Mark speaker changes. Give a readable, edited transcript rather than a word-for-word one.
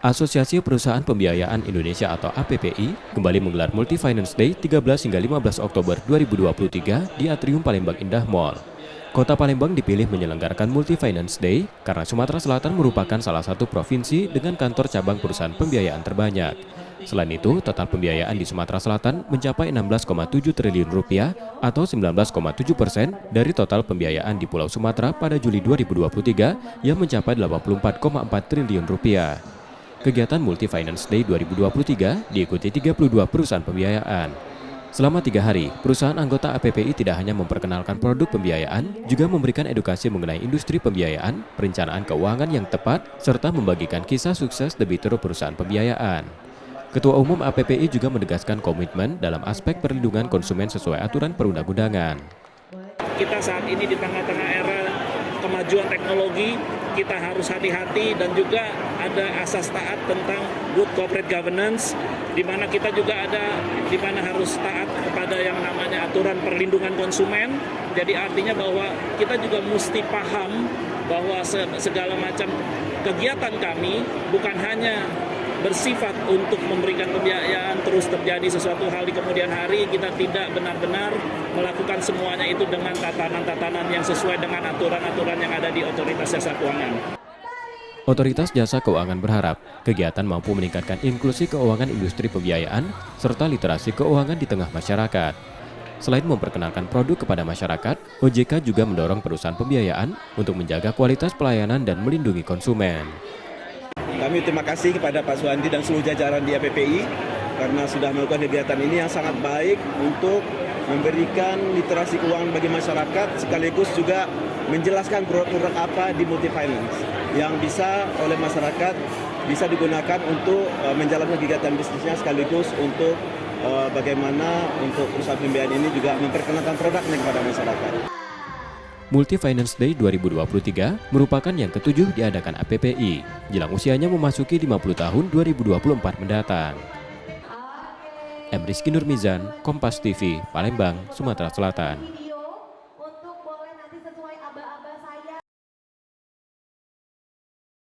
Speaker 1: Asosiasi Perusahaan Pembiayaan Indonesia atau APPI kembali menggelar Multi Finance Day 13 hingga 15 Oktober 2023 di Atrium Palembang Indah Mall. Kota Palembang dipilih menyelenggarakan Multi Finance Day karena Sumatera Selatan merupakan salah satu provinsi dengan kantor cabang perusahaan pembiayaan terbanyak. Selain itu, total pembiayaan di Sumatera Selatan mencapai 16,7 triliun rupiah atau 19,7% dari total pembiayaan di Pulau Sumatera pada Juli 2023 yang mencapai 84,4 triliun rupiah. Kegiatan Multi Finance Day 2023 diikuti 32 perusahaan pembiayaan. Selama 3 hari, perusahaan anggota APPI tidak hanya memperkenalkan produk pembiayaan, juga memberikan edukasi mengenai industri pembiayaan, perencanaan keuangan yang tepat, serta membagikan kisah sukses debitur perusahaan pembiayaan. Ketua Umum APPI juga menegaskan komitmen dalam aspek perlindungan konsumen sesuai aturan perundang-undangan.
Speaker 2: Kita saat ini di tengah-tengah era kemajuan teknologi, kita harus hati-hati dan juga ada asas taat tentang good corporate governance, di mana kita juga ada di mana harus taat kepada yang namanya aturan perlindungan konsumen. Jadi artinya bahwa kita juga mesti paham bahwa segala macam kegiatan kami bukan hanya bersifat untuk memberikan pembiayaan terus terjadi sesuatu hal di kemudian hari. Kita tidak benar-benar melakukan semuanya itu dengan tatanan-tatanan yang sesuai dengan aturan-aturan yang ada di Otoritas Jasa Keuangan.
Speaker 1: Otoritas Jasa Keuangan berharap kegiatan mampu meningkatkan inklusi keuangan industri pembiayaan serta literasi keuangan di tengah masyarakat. Selain memperkenalkan produk kepada masyarakat, OJK juga mendorong perusahaan pembiayaan untuk menjaga kualitas pelayanan dan melindungi konsumen.
Speaker 3: Kami terima kasih kepada Pak Suwandi dan seluruh jajaran di APPI karena sudah melakukan kegiatan ini yang sangat baik untuk memberikan literasi keuangan bagi masyarakat sekaligus juga menjelaskan produk-produk apa di Multi Finance yang bisa oleh masyarakat bisa digunakan untuk menjalankan kegiatan bisnisnya sekaligus untuk bagaimana untuk perusahaan pembiayaan ini juga memperkenalkan produknya kepada masyarakat.
Speaker 1: Multi Finance Day 2023 merupakan yang ketujuh diadakan APPI, jelang usianya memasuki 50 tahun 2024 mendatang. M. Rizky Nurmizan, Kompas TV, Palembang, Sumatera Selatan.